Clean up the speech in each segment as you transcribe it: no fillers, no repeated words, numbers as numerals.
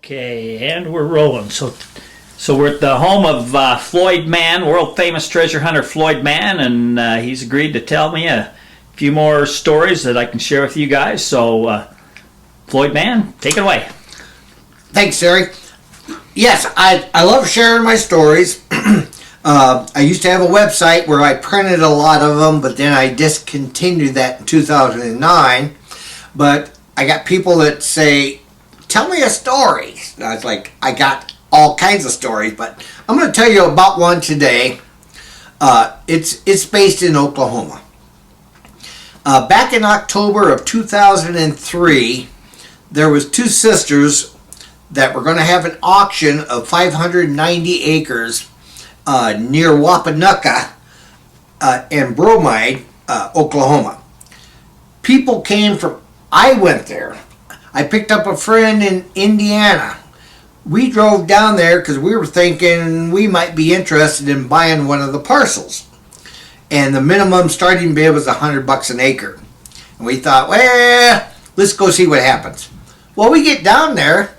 Okay, and we're rolling. So we're at the home of Floyd Mann, world famous treasure hunter Floyd Mann, and he's agreed to tell me a few more stories that I can share with you guys. So, Floyd Mann, take it away. Thanks, Terry. Yes, I love sharing my stories. I used to have a website where I printed a lot of them, but then I discontinued that in 2009. But I got people that say, tell me a story. And I was like, I got all kinds of stories, but I'm going to tell you about one today. It's based in Oklahoma. Back in October of 2003, there was two sisters that were going to have an auction of 590 acres near Wapanucka and Bromide, Oklahoma. People came from, I went there. I picked up a friend in Indiana. We drove down there because we were thinking we might be interested in buying one of the parcels. And the minimum starting bid was $100 an acre. And we thought, well, let's go see what happens. Well, we get down there,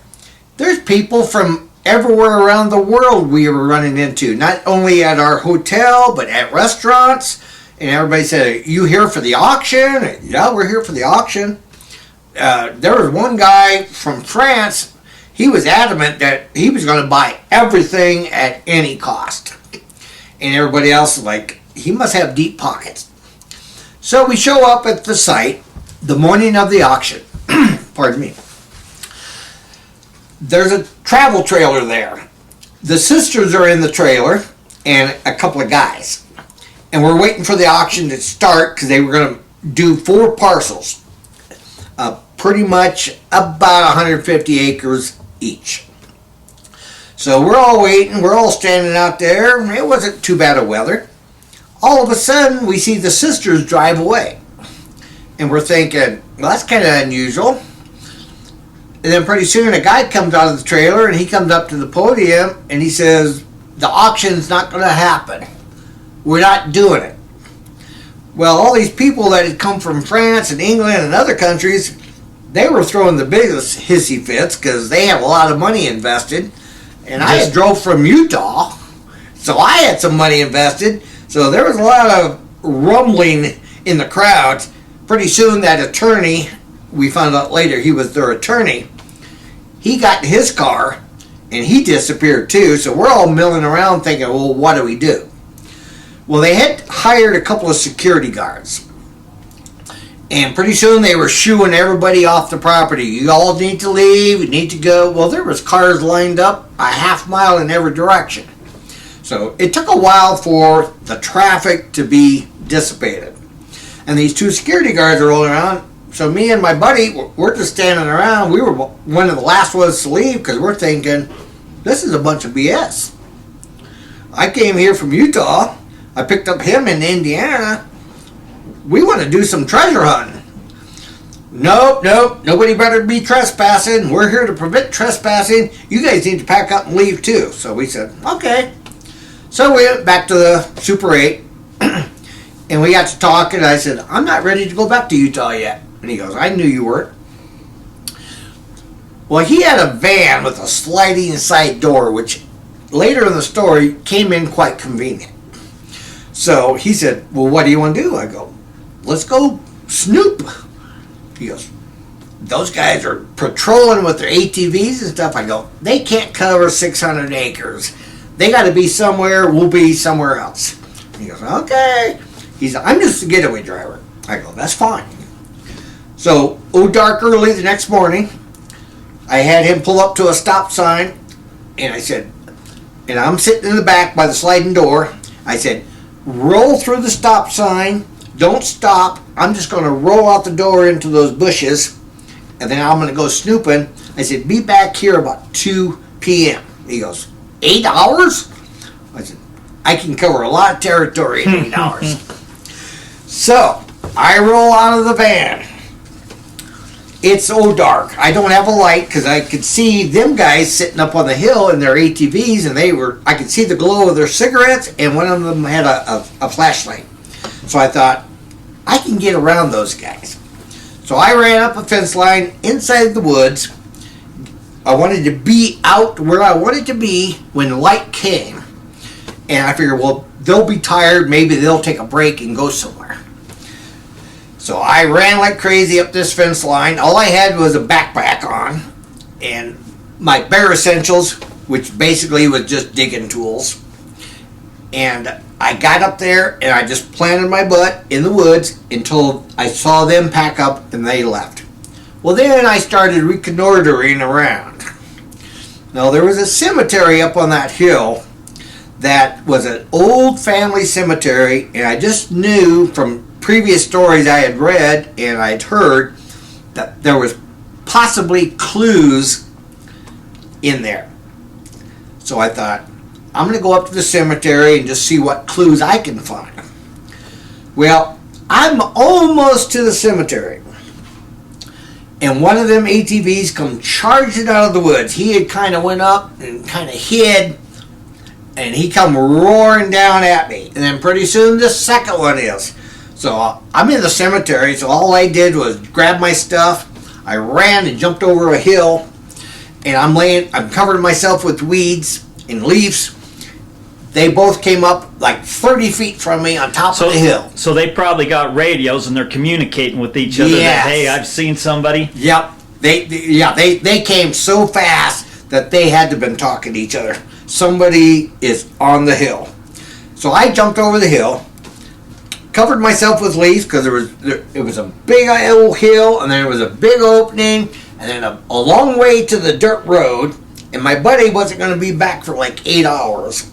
there's people from everywhere around the world we were running into. Not only at our hotel, but at restaurants. And everybody said, you here for the auction? Yeah, we're here for the auction. There was one guy from France. He was adamant that he was going to buy everything at any cost. And everybody else was like, he must have deep pockets. So we show up at the site the morning of the auction. Pardon me. There's a travel trailer there. The sisters are in the trailer and a couple of guys. And we're waiting for the auction to start because they were going to do 4 parcels. Pretty much about 150 acres each. So we're all waiting. We're all standing out there. It wasn't too bad of weather. All of a sudden, we see the sisters drive away. And we're thinking, well, that's kind of unusual. And then pretty soon, a guy comes out of the trailer, and he comes up to the podium, and he says, the auction's not going to happen. We're not doing it. Well, all these people that had come from France and England and other countries, they were throwing the biggest hissy fits because they have a lot of money invested. And I had drove from Utah, so I had some money invested. So there was a lot of rumbling in the crowd. Pretty soon that attorney, we found out later he was their attorney, he got in his car and he disappeared too. So we're all milling around thinking, well, what do we do? Well, they had hired a couple of security guards. And pretty soon they were shooing everybody off the property. You all need to leave, you need to go. Well, there was cars lined up a half mile in every direction. So it took a while for the traffic to be dissipated. And these 2 security guards are rolling around. So me and my buddy, we're just standing around. We were one of the last ones to leave because we're thinking, this is a bunch of BS. I came here from Utah. I picked up him in Indiana. We want to do some treasure hunting. Nope, nobody better be trespassing. We're here to prevent trespassing. You guys need to pack up and leave too. So we said, okay. So we went back to the Super 8 and we got to talk, and I said, I'm not ready to go back to Utah yet. And he goes, I knew you weren't. Well, he had a van with a sliding side door, which later in the story came in quite convenient. So he said, well, what do you want to do? I go, let's go snoop. He goes, those guys are patrolling with their ATVs and stuff. I go, they can't cover 600 acres. They got to be somewhere. We'll be somewhere else. He goes, okay. He said, I'm just a getaway driver. I go, that's fine. So, dark early the next morning, I had him pull up to a stop sign, and I said, and I'm sitting in the back by the sliding door. I said, roll through the stop sign. Don't stop. I'm just going to roll out the door into those bushes, and then I'm going to go snooping. I said, be back here about 2 p.m. He goes, 8 hours? I said, I can cover a lot of territory in 8 hours. So, I roll out of the van. It's so dark. I don't have a light because I could see them guys sitting up on the hill in their ATVs, and I could see the glow of their cigarettes, and one of them had a flashlight. So I thought, I can get around those guys. So I ran up a fence line inside the woods, I wanted to be out where I wanted to be when light came. And I figured, well, they'll be tired. Maybe they'll take a break and go somewhere. So I ran like crazy up this fence line. All I had was a backpack on and my bare essentials, which basically was just digging tools. And I got up there and I just planted my butt in the woods until I saw them pack up and they left. Well, then I started reconnoitering around. Now, there was a cemetery up on that hill that was an old family cemetery, and I just knew from previous stories I had read and I'd heard that there was possibly clues in there. So I thought, I'm going to go up to the cemetery and just see what clues I can find. Well, I'm almost to the cemetery, and one of them ATVs come charging out of the woods. He had kind of went up and kind of hid, and he come roaring down at me. And then pretty soon the second one is. So I'm in the cemetery, so all I did was grab my stuff. I ran and jumped over a hill, and I'm covering myself with weeds and leaves. They both came up like 30 feet from me on top of the hill. So they probably got radios and they're communicating with each other. Yes. That, hey, I've seen somebody. Yep. They came so fast that they had to have been talking to each other. Somebody is on the hill. So I jumped over the hill, covered myself with leaves because it was a big old hill, and then there was a big opening, and then a long way to the dirt road, and my buddy wasn't going to be back for like 8 hours.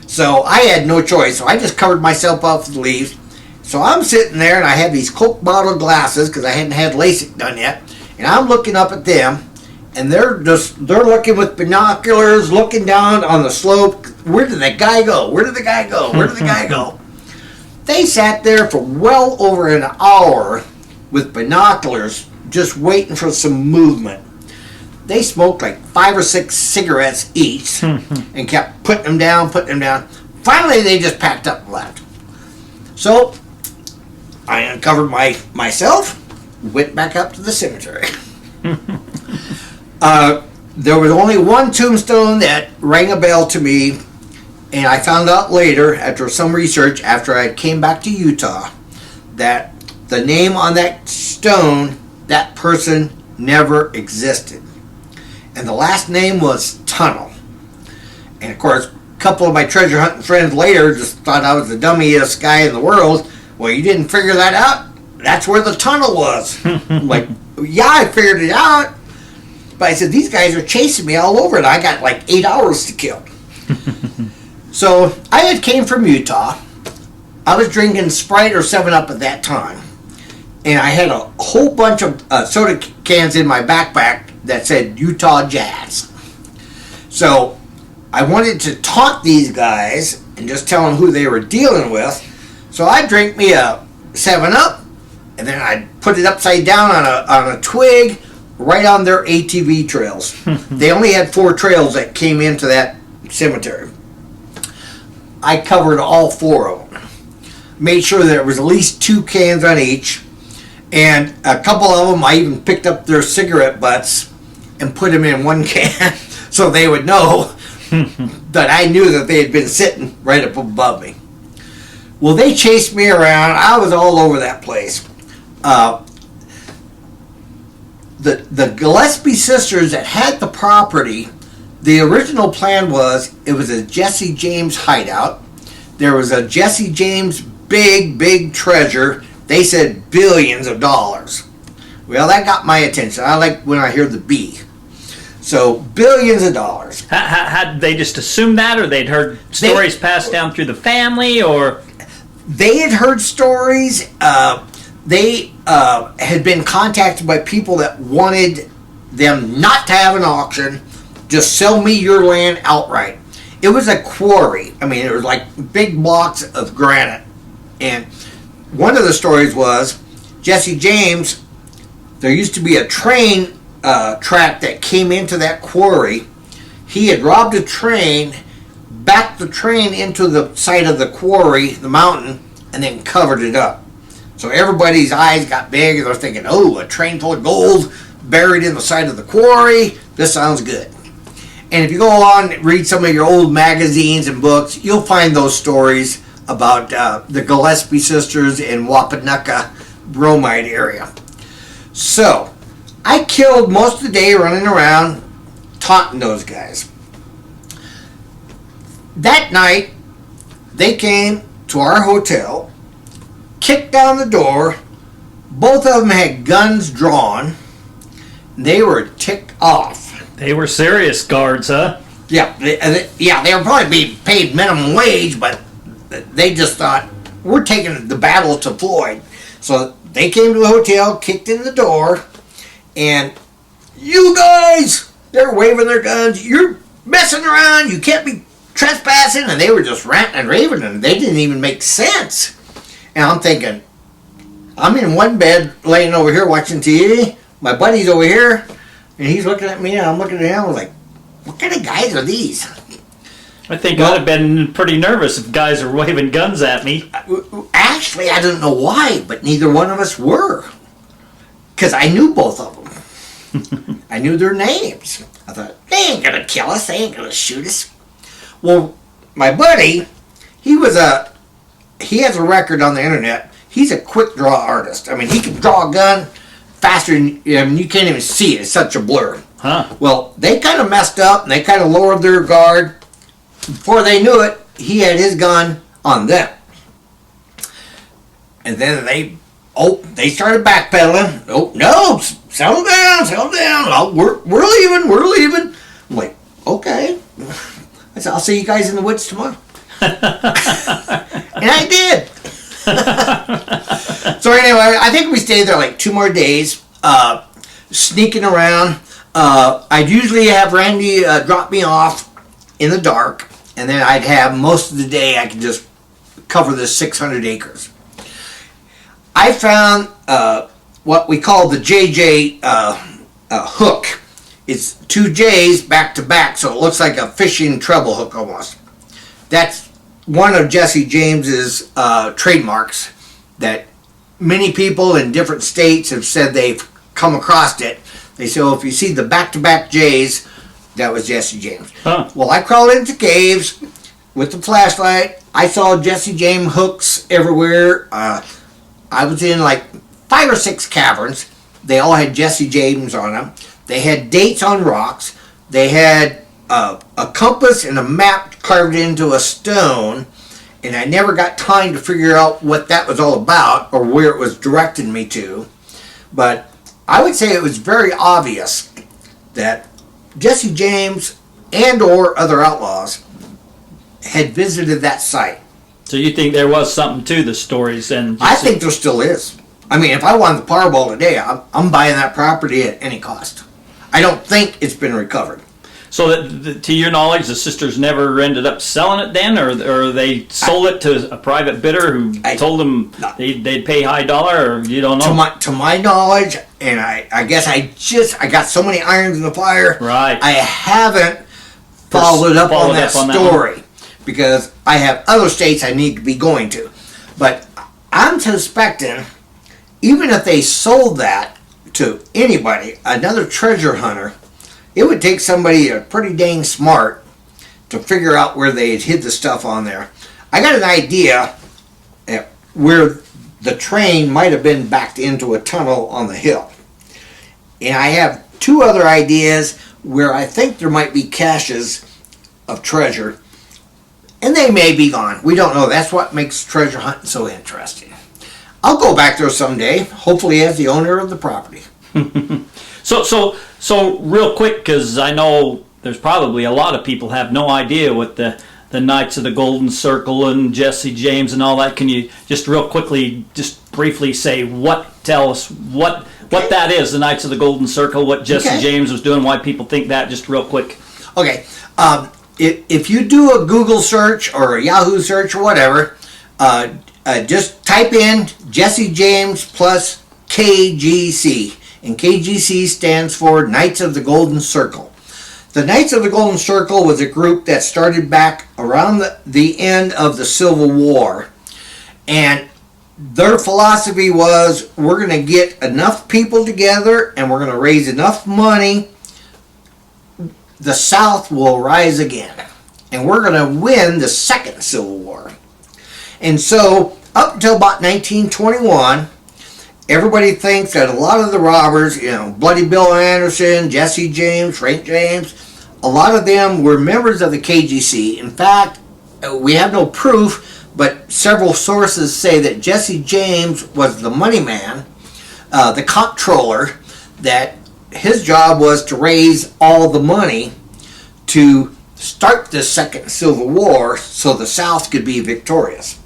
So I had no choice, so I just covered myself up with leaves. So I'm sitting there, and I had these Coke bottle glasses because I hadn't had LASIK done yet, and I'm looking up at them, and they're looking with binoculars, looking down on the slope. Where did the guy go? Where did the guy go? Where did the guy go? They sat there for well over an hour with binoculars, just waiting for some movement. They smoked like 5 or 6 cigarettes each and kept putting them down. Finally, they just packed up and left. So I uncovered myself, went back up to the cemetery. There was only one tombstone that rang a bell to me, and I found out later, after some research, after I came back to Utah, that the name on that stone, that person never existed. And the last name was Tunnel. And of course, a couple of my treasure hunting friends later just thought I was the dummiest guy in the world. Well, you didn't figure that out? That's where the tunnel was. I'm like, yeah, I figured it out. But I said, these guys are chasing me all over, and I got like 8 hours to kill. So I had came from Utah. I was drinking Sprite or 7-Up at that time. And I had a whole bunch of soda cans in my backpack that said Utah Jazz. So I wanted to taunt these guys and just tell them who they were dealing with. So I drank me a 7-Up, and then I put it upside down on a twig right on their ATV trails. They only had 4 trails that came into that cemetery. I covered all 4 of them. Made sure there was at least 2 cans on each. And a couple of them, I even picked up their cigarette butts and put them in one can so they would know that I knew that they had been sitting right up above me. Well, they chased me around. I was all over that place. The Gillespie sisters that had the property, the original plan was it was a Jesse James hideout. There was a Jesse James big treasure. They said billions of dollars. Well, that got my attention. I like when I hear the B. So, billions of dollars. How did they just assume that, or they'd heard stories passed down through the family, or? They had heard stories. They had been contacted by people that wanted them not to have an auction, just sell me your land outright. It was a quarry. I mean, it was like big blocks of granite. And one of the stories was Jesse James, there used to be a train track that came into that quarry. He had robbed a train, backed the train into the side of the quarry, the mountain, and then covered it up. So everybody's eyes got big, and they're thinking, oh, a train full of gold. buried in the side of the quarry. This sounds good. And if you go on and read some of your old magazines and books, you'll find those stories about the Gillespie sisters in Wapanucka bromide area. So, I killed most of the day running around taunting those guys. That night, they came to our hotel, kicked down the door. Both of them had guns drawn. They were ticked off. They were serious guards, huh? Yeah, they were probably being paid minimum wage, but they just thought, we're taking the battle to Floyd. So they came to the hotel, kicked in the door, and you guys, they're waving their guns. You're messing around. You can't be trespassing. And they were just ranting and raving, and they didn't even make sense. And I'm thinking, I'm in one bed laying over here watching TV. My buddy's over here, and he's looking at me, and I'm looking at him. I'm like, what kind of guys are these? I think I'd have been pretty nervous if guys were waving guns at me. Actually, I don't know why, but neither one of us were. Because I knew both of them. I knew their names. I thought, they ain't going to kill us. They ain't going to shoot us. Well, my buddy, he has a record on the internet. He's a quick draw artist. I mean, he can draw a gun faster than you can't even see it. It's such a blur. Huh. Well, they kind of messed up, and they kind of lowered their guard. Before they knew it, he had his gun on them. And then they started backpedaling. Oh, no, settle down. Oh, we're leaving. I'm like, okay. I said, I'll see you guys in the woods tomorrow. And I did. So anyway, I think we stayed there like 2 more days, sneaking around. I'd usually have Randy drop me off in the dark, and then I'd have most of the day I could just cover this 600 acres. I found what we call the JJ hook. It's 2 J's back to back, so it looks like a fishing treble hook almost. That's one of Jesse James's trademarks that many people in different states have said they've come across it. They say, well, if you see the back-to-back J's, that was Jesse James. Huh. Well, I crawled into caves with the flashlight. I saw Jesse James hooks everywhere. I was in like 5 or 6 caverns. They all had Jesse James on them. They had dates on rocks. They had a compass and a map carved into a stone, and I never got time to figure out what that was all about or where it was directing me to. But I would say it was very obvious that Jesse James and or other outlaws had visited that site. So you think there was something to the stories? And I think there still is. I mean, if I won the Powerball today, I'm buying that property at any cost. I don't think it's been recovered. So to your knowledge, the sisters never ended up selling it then, or they sold it to a private bidder who told them they'd pay high dollar, or you don't know? To my knowledge, and I guess I got so many irons in the fire. Right. I haven't followed up on that story because I have other states I need to be going to. But I'm suspecting, even if they sold that to anybody, another treasure hunter, it would take somebody pretty dang smart to figure out where they had hid the stuff on there. I got an idea at where the train might have been backed into a tunnel on the hill. And I have 2 other ideas where I think there might be caches of treasure. And they may be gone. We don't know. That's what makes treasure hunting so interesting. I'll go back there someday, hopefully as the owner of the property. So real quick, because I know there's probably a lot of people have no idea what the Knights of the Golden Circle and Jesse James and all that. Can you just real quickly, just briefly say tell us what that is, the Knights of the Golden Circle, what Jesse James was doing, why people think that, just real quick. Okay. If you do a Google search or a Yahoo search or whatever, just type in Jesse James plus KGC. And KGC stands for Knights of the Golden Circle. The Knights of the Golden Circle was a group that started back around the end of the Civil War. And their philosophy was, we're going to get enough people together and we're going to raise enough money, the South will rise again. And we're going to win the second Civil War. And so, up until about 1921, everybody thinks that a lot of the robbers, Bloody Bill Anderson, Jesse James, Frank James, a lot of them were members of the KGC. In fact, we have no proof, but several sources say that Jesse James was the money man, the comptroller, that his job was to raise all the money to start the second Civil War so the South could be victorious.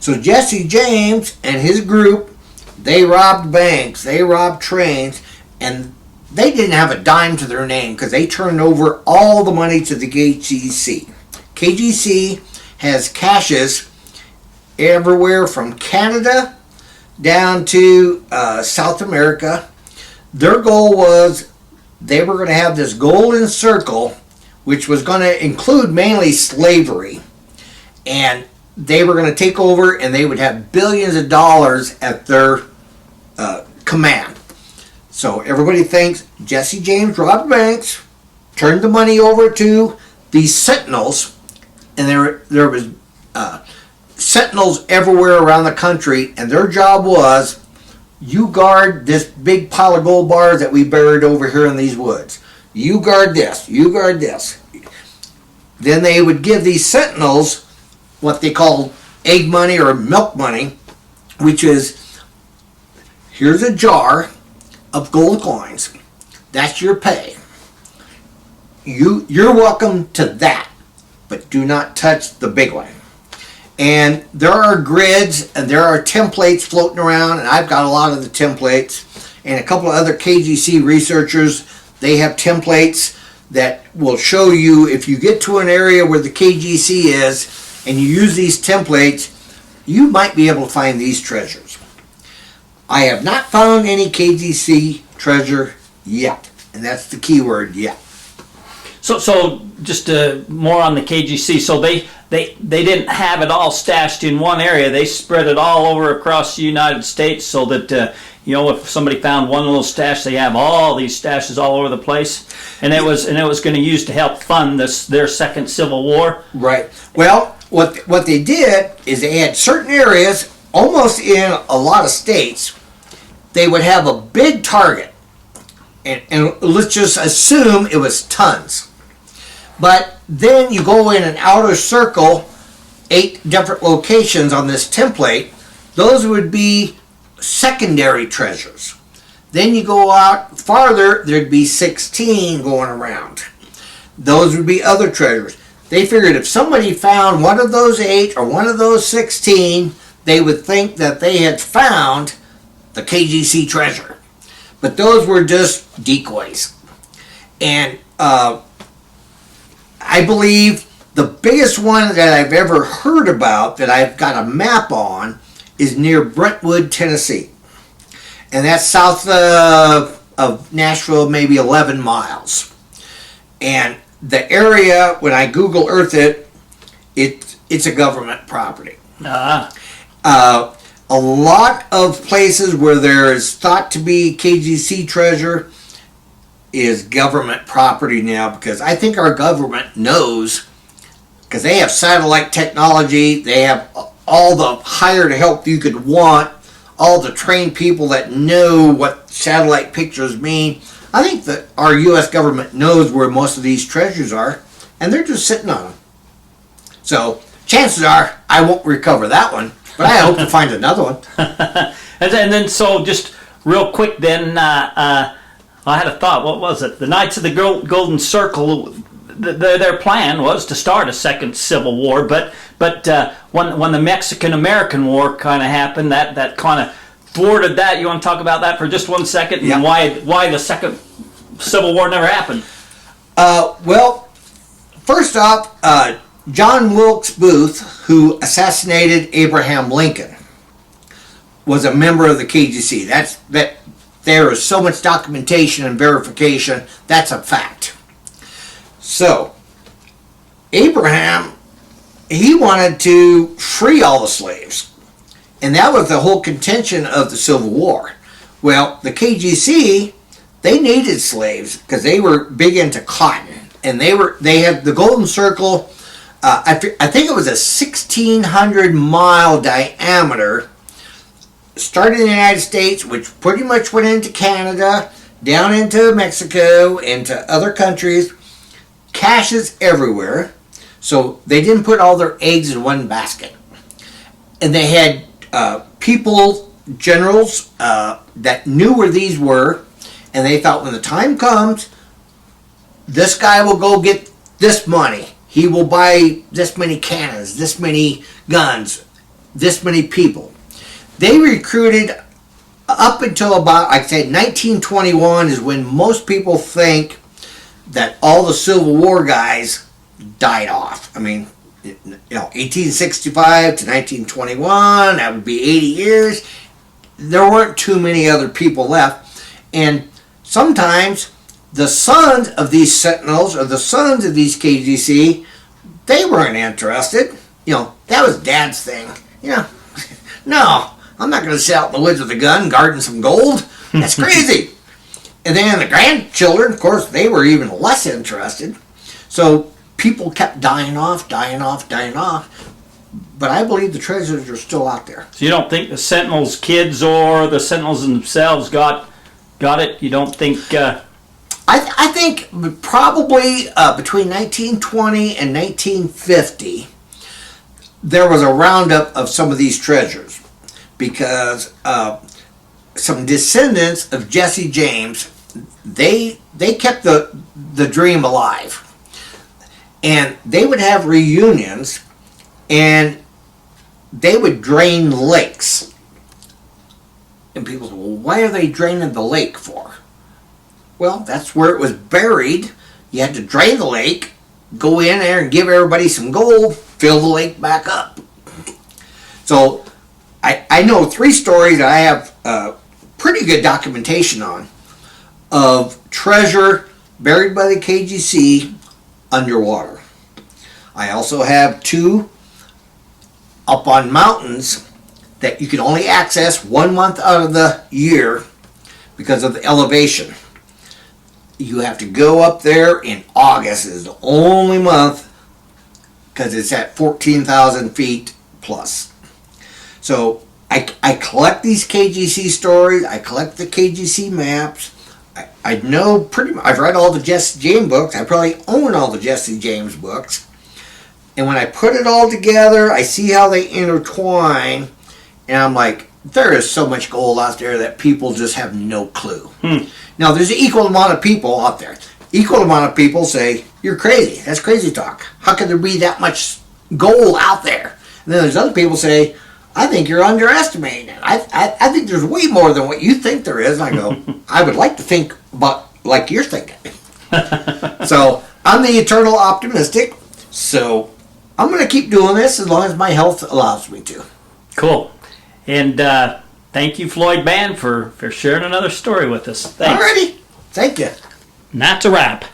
So Jesse James and his group, they robbed banks, they robbed trains, and they didn't have a dime to their name because they turned over all the money to the KGC. KGC has caches everywhere from Canada down to South America. Their goal was they were going to have this golden circle, which was going to include mainly slavery, and they were going to take over and they would have billions of dollars at their command. So everybody thinks Jesse James robbed banks, turned the money over to these sentinels, and there was sentinels everywhere around the country, and their job was, you guard this big pile of gold bars that we buried over here in these woods. You guard this, you guard this. Then they would give these sentinels what they called egg money or milk money, which is, here's a jar of gold coins. That's your pay. You're welcome to that, but do not touch the big one. And there are grids and there are templates floating around, and I've got a lot of the templates. And a couple of other KGC researchers, they have templates that will show you, if you get to an area where the KGC is and you use these templates, you might be able to find these treasures. I have not found any KGC treasure yet, and that's the key word, yet. So just more on the KGC. So they didn't have it all stashed in one area. They spread it all over across the United States, so that if somebody found one little stash, they have all these stashes all over the place. And it was going to use to help fund their second Civil War. Right. Well, what they did is they had certain areas, almost in a lot of states, they would have a big target, and let's just assume it was tons. But then you go in an outer circle, 8 different locations on this template. Those would be secondary treasures. Then you go out farther, there'd be 16 going around. Those would be other treasures. They figured if somebody found one of those 8 or one of those 16, they would think that they had found the KGC treasure. But those were just decoys. And I believe the biggest one that I've ever heard about, that I've got a map on, is near Brentwood, Tennessee. And that's south of Nashville, maybe 11 miles. And the area, when I Google Earth it's a government property. A lot of places where there is thought to be KGC treasure is government property now, because I think our government knows, because they have satellite technology, they have all the hired help you could want, all the trained people that know what satellite pictures mean. I think that our U.S. government knows where most of these treasures are, and they're just sitting on them. So chances are I won't recover that one, but I hope to find another one. And then, so just real quick then, I had a thought. What was it? The Knights of the Golden Circle, their plan was to start a second Civil War, but when the Mexican-American War kind of happened, that kind of thwarted that. You want to talk about that for just 1 second? Yeah. And why the second Civil War never happened? Well, first off, John Wilkes Booth, who assassinated Abraham Lincoln, was a member of the KGC. That there is so much documentation and verification. That's a fact. So, Abraham, he wanted to free all the slaves. And that was the whole contention of the Civil War. Well, the KGC, they needed slaves because they were big into cotton. And they had the Golden Circle, I think it was a 1,600 mile diameter, started in the United States, which pretty much went into Canada, down into Mexico, into other countries, caches everywhere. So they didn't put all their eggs in one basket. And they had people, generals, that knew where these were, and they thought when the time comes, this guy will go get this money. He will buy this many cannons, this many guns, this many people. They recruited up until about, like I said, 1921 is when most people think that all the Civil War guys died off. I mean, 1865 to 1921, that would be 80 years. There weren't too many other people left. And sometimes the sons of these Sentinels or the sons of these KGC, they weren't interested. That was Dad's thing. No, I'm not going to sit out in the woods with a gun guarding some gold. That's crazy. And then the grandchildren, of course, they were even less interested. So people kept dying off. But I believe the treasures are still out there. So you don't think the Sentinels' kids or the Sentinels themselves got it? You don't think... I think probably between 1920 and 1950, there was a roundup of some of these treasures because some descendants of Jesse James, they kept the dream alive. And they would have reunions, and they would drain lakes. And people say, well, why are they draining the lake for? Well, that's where it was buried. You had to drain the lake, go in there and give everybody some gold, fill the lake back up. So I know 3 stories that I have pretty good documentation on of treasure buried by the KGC underwater. I also have 2 up on mountains that you can only access 1 month out of the year because of the elevation. You have to go up there in August. Is the only month because it's at 14,000 feet plus. So I collect these KGC stories. I collect the KGC maps. I know pretty much. I've read all the Jesse James books. I probably own all the Jesse James books. And when I put it all together, I see how they intertwine, and I'm like, there is so much gold out there that people just have no clue. Now, there's an equal amount of people out there. Equal amount of people say, you're crazy. That's crazy talk. How could there be that much gold out there? And then there's other people say, I think you're underestimating it. I think there's way more than what you think there is. And I go, I would like to think about like you're thinking. So I'm the eternal optimistic. So I'm going to keep doing this as long as my health allows me to. Cool. And thank you, Floyd Mann, for sharing another story with us. Thanks. Alrighty. Thank you. And that's a wrap.